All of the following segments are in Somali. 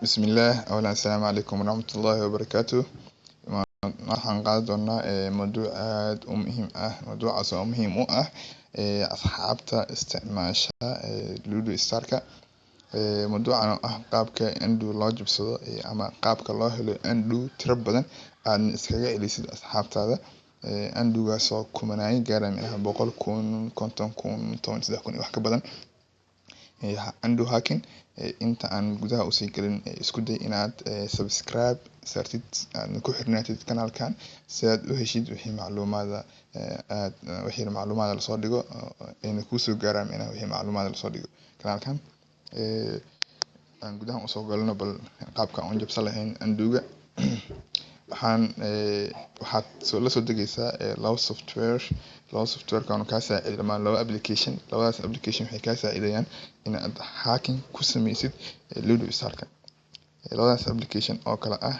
بسم الله. أولا السلام عليكم ورحمة الله وبركاته. waxaan qaadan doonaa mawduuc aad u muhiim ah. Mawduucaas oo muhiim u ah asxaabta isticmaasha Ludo Star-ka. Mawduucan oo ah qaabka Undo loo jabsado ama qaabka loo helo Undo tiro badan aad iskaga celisid asxaabtaada. Undo-gaas oo kumanaan gaaraya 100,000, 50,000, 13,000 wax ka badan. Undo hacking. inta aan gudaha u sii galin isku day inaad subscribe saartid aad ku xirnaatid kanaalkan si aad u heshid wixii macluumaad la soo dhigo ayna ku soo gaaraan wixii macluumaad la soo dhigo kanaalkan. aan gudaha u soo galno bal qaabka aan jabsan lahayn Undo-ga. waxaad la soo degaysaa laba software kan ka saacido ama laba application. labadaas application waxay ka saacidayaan inaad hacking ku sameysid Ludo Star-ka. labadaas application oo kala ah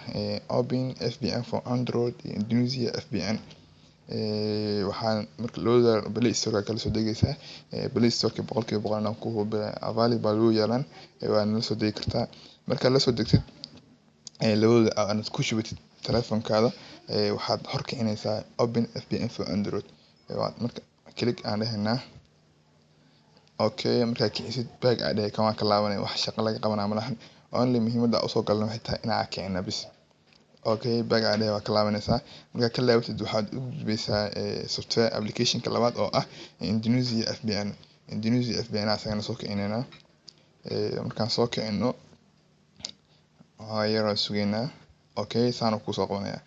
Open FBN for Android iyo Indonesia FBN. waxaan marka looda Play Store kala soo degaysaa. Play Store-ka 100% ku available loo yeelan waana la soo degi kartaa. marka la soo degtid labada aad ku shubatid telefonkaada waxaad horkicinaysaa Open FBN for Android. marka click aan dhahnaa okay. marka kicisid back aad dhahay kan ka laabanay wax shaqo laga qabanaa malahan. only muhiimada u soo galno waxay tahay inaan kicina bis. okay back aad dhahay waa ka laabanaysaa. marka ka laabatid waxaad u gudbaysaa software application ka labaad oo ah Indonesia FBN. Indonesia FBN asagana soo kicinayna. markaan soo kicino yara sugeynaa. okay saano ku soo qabanaya.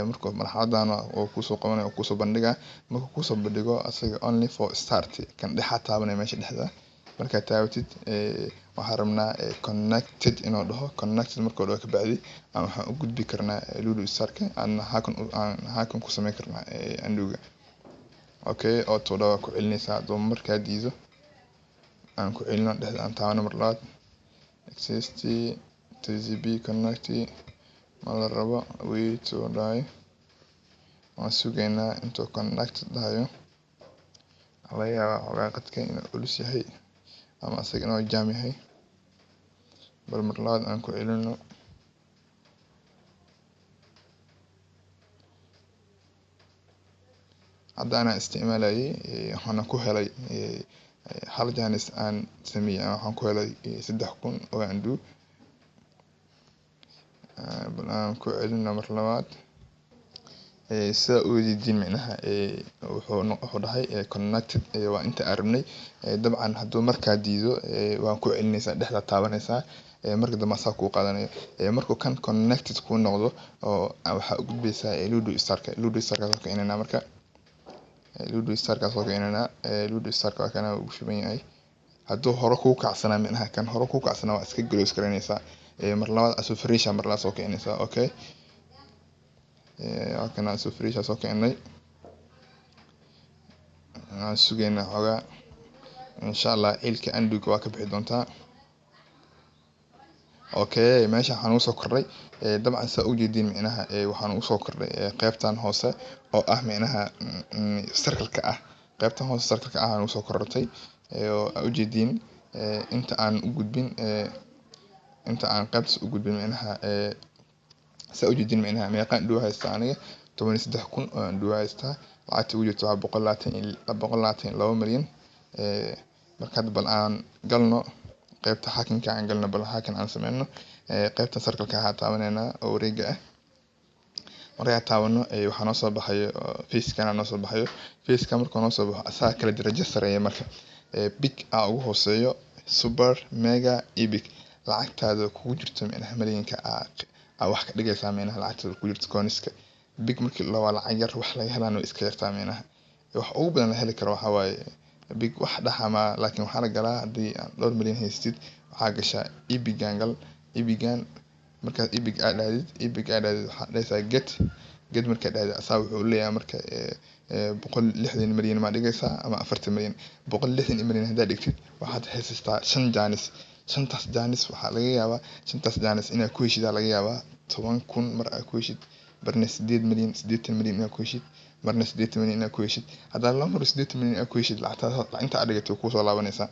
marka marxaladan oo ku soo qabanaya oo ku soo bandhiga. marka ku soo bandhigo asaga only for start kan dhexa taabanay meesha dhexda. marka taabatid waxaan rabnaa connected inoo dhaho. connected marka dhaho ka bacdi waxaan u gudbi karnaa Ludo Star-ka aan hacking ku sameyn karnaa Undo-ga. okay oo todoba ku celinaysaa doo markaa diido aan ku celino dhexda aan taabano mar labaad access TCP connect ma la rabo wait to die. waan sugeynaa intuu connect dhahayo. laga yaabaa xogaa qadka inuu culus yahay ama asaga inuu jam yahay. bal mar labaad aan ku celino. hadda ana isticmaalayay waxaan ku helay hal jaanis aan sameeyay waxaan ku helay 3,000 oo Undo. bal aan ku celino mar labaad. sida uu diin macnaha wuxuu dhahay connected waa inta arabnay. dabcan hadduu markaa diido waan ku celinaysaa dhexda taabanaysaa. marka dambe asaa ku qaadanayo. markuu kan connected ku noqdo oo waxa u gudbaysaa Ludo Star-ka. Ludo Star-ka soo kicinayna marka. Ludo Star-ka soo kicinayna. Ludo Star-ka kana uu shuban yahay. hadduu hore ku kacsanaa macnaha kan hore ku kacsanaa waa iska close garanaysaa. mar labaad asoo fresh mar labaad soo kicinaysaa. okay halkan asoo fresh soo kicinay. aan sugeynaa xogaa insha Allah ilka Undo-ga waa ka bixi doontaa. okay meesha waxaan u soo kordhay dabcan saa u jeedin macnaha waxaan u soo kordhay qaybtan hoose oo ah macnaha circle-ka ah. qaybtan hoose circle-ka ah aan u soo kordhatay oo u jeedin inta aan u gudbin inta aan qaybtaas u gudbin macnaha saa u jeedin macnaha meeqaan Undo haysta aniga 13,000 oo Undo haysta. lacagta ugu jirto waa 122 milyan. marka bal aan galno qaybta hacking-ka aan galno bal hacking aan sameyno. qaybta circle-ka ah taabanayna oo wareega ah. marka taabano waxaa noo soo baxayo face-kana noo soo baxayo. face-ka markuu noo soo baxo asaa kala darajo sareeya marka. big ugu hooseeyo super mega epic. lacagtaada kugu jirto macnaha milyanka wax ka dhigaysaa macnaha lacagtaada ku jirto coins-ka. big markii la waa lacag yar wax laga helaan iska yartaa macnaha. wax ugu badan la heli karo waxa waaye big wax dhaxama laakiin waxaa la galaa haddii aan 2 milyan haystid waxaa gashaa epic-gan gal. epic-gan markaad epic aad dhahdid waxaad dhahaysaa get markaad dhahdid asaa wuxuu leeyahay marka 160 milyan ma dhigaysaa ama 40 milyan. 160 milyan haddaad dhigtid waxaad haysataa 5 jaanis. 5taas jaanis waxaa laga yaabaa 5taas jaanis inaad ku heshid laga yaabaa 10,000 mar aad ku heshid. barna 8 milyan 80 milyan inaad ku heshid. marna 80 milyan inaad ku heshid. haddaad laba mar 80 milyan inaad ku heshid lacagtaas inta aad dhigatay ku soo laabanaysaa.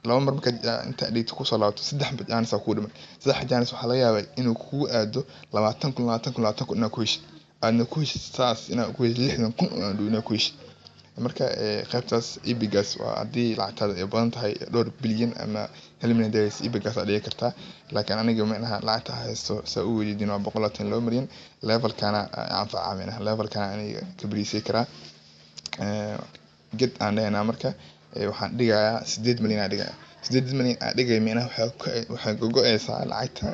laba mar marka inta dhigto ku soo laabto saddex jaanis ku dhiman saddex jaanis waxa laga yaabaa inuu kugu aado 20,000 inaad ku heshid aadna ku heshid saas inaad ku heshid 60,000 inaad ku heshid marka qaybtaas ibigas waa hadii lacagtada ay badan tahay dhowr bilyan ama 1 milyan days ibigas aad dhigi kartaa laakiin aniga macnaha lacagta haysto saa u weydiin waa 122 milyan levelkana anfaca macnaha levelkana aniga kabriisay karaa ged aan leeyahay marka waxaan dhigayaa 8 milyan aan dhigayaa 8 milyan aan dhigay macnaha waxa go'aysaa lacagta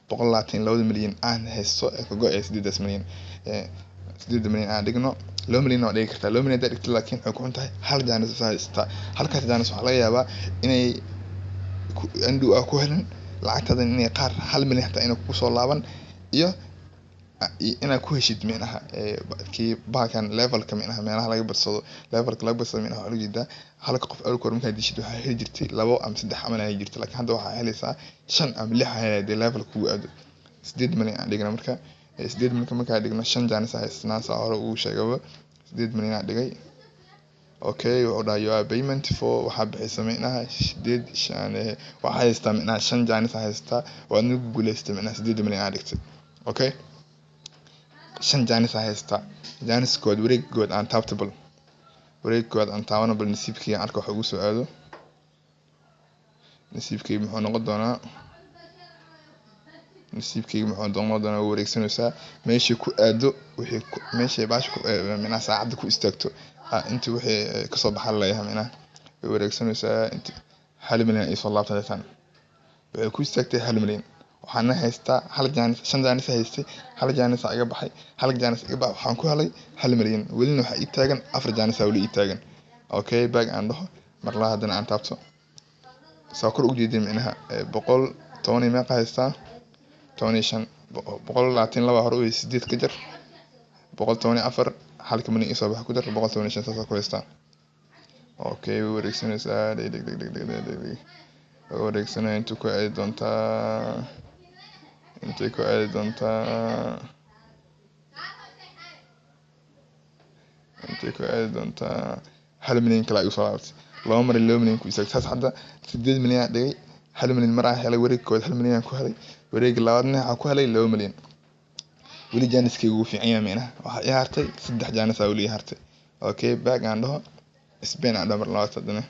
122 milyan aan haysto ka go'aysa 8 milyan 8 milyan aan dhigno 2 milyan oo dhigi kartaa 2 milyan dhigto laakiin waxay ku xuntahay hal jaanis haysta halkaas jaanis waxa laga yaabaa inay andu ku helan lacagtada inay qaar 1 milyan xataa inay ku soo laaban iyo inaad ku heshid macnaha kii baakan levelka macnaha meelaha laga badsado levelka laga badsado macnaha waxa lagu jeedaa halka qof alkoor markaa dishid waxa heli jirtay 2 ama 3 ama ay jirtay laakiin hadda waxa helaysaa 5 ama 6 helayday level ku aado 8 milyan aan dhigna marka 8 milyan markaa dhigno 5 jaanis haysnaa saa hore uu sheegay 8 milyan aan dhigay okay wuxuu dhahay your payment for waxa bixisay macnaha 8 waxa haystaa macnaha 5 jaanis haystaa waa nagu guuleystay macnaha 8 milyan aan dhigtay okay 5 jaanis haystaa jaanis kood wareegood aan taabtable wareegood aan taabanable nasiibkii arka waxa ugu soo aado nasiibkii muxuu noqon doonaa wareegsanaysaa meeshii ku aado wixii meeshii baash ku macnaha saacada ku istaagto intii wixii ka soo baxay leeyahay macnaha wareegsanaysaa intii 1 milyan ay soo laabtay tan waxay ku istaagtay 1 milyan waxaan haystaa hal jaanis 5 jaanis haystay hal jaanis iga baxay hal jaanis iga baxay waxaan ku helay 1 milyan welina waxa ii taagan 4 jaanis wali ii taagan okay back aan dhaho mar la hadana aan taabto soo kor u jeedin macnaha 110 meeqa haystaa 15 122 hore u 8 ka jar 114 halka milyan isoo bax ku dar 115 saas ku haystaa okay wareegsanaysaa wareegsanay inta ku ay doontaa intay ku aadi doontaa 1 milyan kala igu soo laabtay 2 mar 2 milyan ku isaga saas hadda 8 milyan dhigay 1 milyan mar aan helay wareegkood 1 milyan ku helay wareeg labaadna waxa ku helay 2 milyan wali jaaniskii ugu fiican yahay macnaha waxa ii hartay 3 jaanis wali ii hartay okay back aan dhaho Spain aan dhabar labaad hadana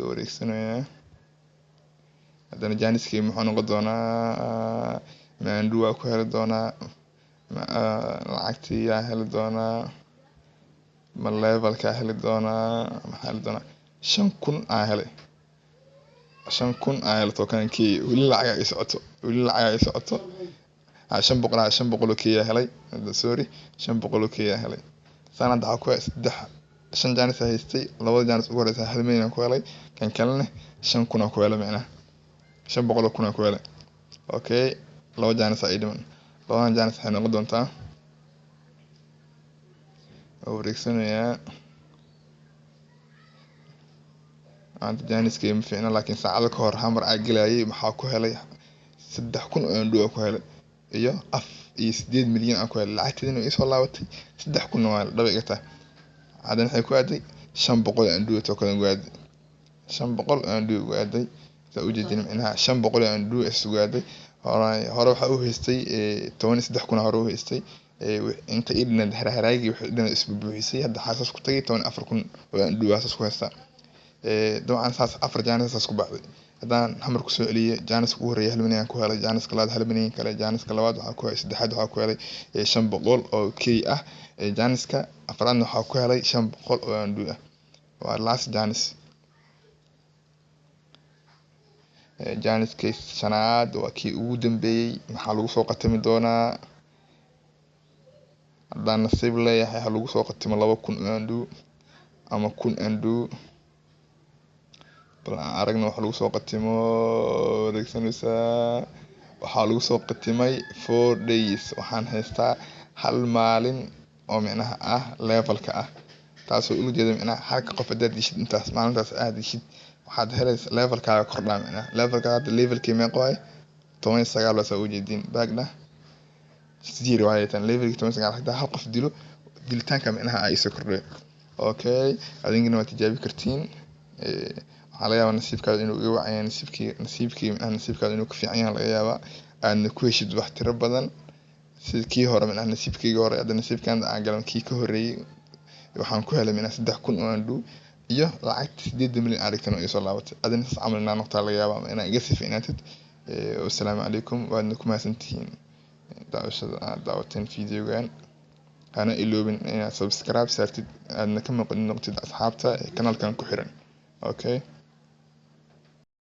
wareegsanaya hadana jaaniskii muxuu noqon doonaa maandu waa ku heli doonaa lacagtii yaa heli doonaa ma levelka heli doonaa maxaa heli doonaa 5,000 aan helay 5,000 aan helay tokankii wali lacag ay socoto 500 kii helay sorry 500 kii helay sanad waxa ku 5 jaanis haystay 2 jaanis ugu horeysa 1 milyan ku helay kan kalena 5,000 ku helay macnaha 500,000 ku helay okay 2 jaanis ay dhiman 2 jaanis waxay noqon doontaa wareegsanaya aan jaaniskii ma fiicna laakiin saacado ka hor hamar ay galayay waxa ku helay 3,000 oo ndoo ku helay iyo 8 milyan aan ku helay lacagteedina ay soo laabatay 3,000 waa dhab iga taa hadan waxay ku aaday 500 aan ndoo tokan waaday 500 aan ndoo waaday sa u jeedin macnaha 500 aan ndoo isugu aaday hore waxa uu haystay 13,000 hore uu haystay inta idin haraagii wuxuu dhan isbu buuxisay hadda xaasas ku tagay 14,000 oo aan ndoo xaasas ku haystaa dabcan saas 4 jaanis saas ku baxday hadaan hamar ku soo celiyay jaanis ugu horeeyay 1 milyan ku helay jaanis kalaad 1 milyan kale jaaniska labaad waxa ku helay saddexaad waxa ku helay 500 oo key ah jaaniska afraadna waxa ku helay 500 oo aan ndoo ah waa last jaanis jaaniska shanaad waa kii ugu dambeeyay maxaa lagu soo qatami doonaa hadaan nasiib leeyahay waxa lagu soo qatimo 2,000 oo aan ndoo ama 1,000 aan ndoo aragna waxa lagu soo qatimo wareegsanaysaa waxa lagu soo qatimay 4 days waxaan haystaa hal maalin oo macnaha ah levelka ah taasoo ugu jeedo macnaha halka qof hadaad dishid intaas maalintaas aad dishid waxaad helaysaa levelkaaga kordhaa macnaha levelka hadda levelkii meeqa waay 19 waa soo ujeedin baagna 0 waay tan levelkii 19 hadda hal qof dilo dilitaanka macnaha ay soo kordhay okay adinkana waa tijaabi kartiin waxaa laga yaabaa nasiibkaada inuu iga wacaya nasiibkaada inuu ka fiican yahay laga yaabaa aadna ku heshid wax tiro badan sida kii hore macnaha nasiibkayga hore hadda nasiibkan aan galan kii ka horeeyay waxaan ku helay macnaha 3,000 oo andhow iyo lacagta 8 milyan aan dhigtay oo isoo laabatay adina saas camal inaan noqotaa laga yaabaa inaan iga sifiinaatid wassalaamu calaykum waadna ku mahadsantihiin daawashada aad daawateen videogan hana iloobin inaad subscribe saartid aadna ka maqan noqotid asxaabta kanaalkan ku xiran okay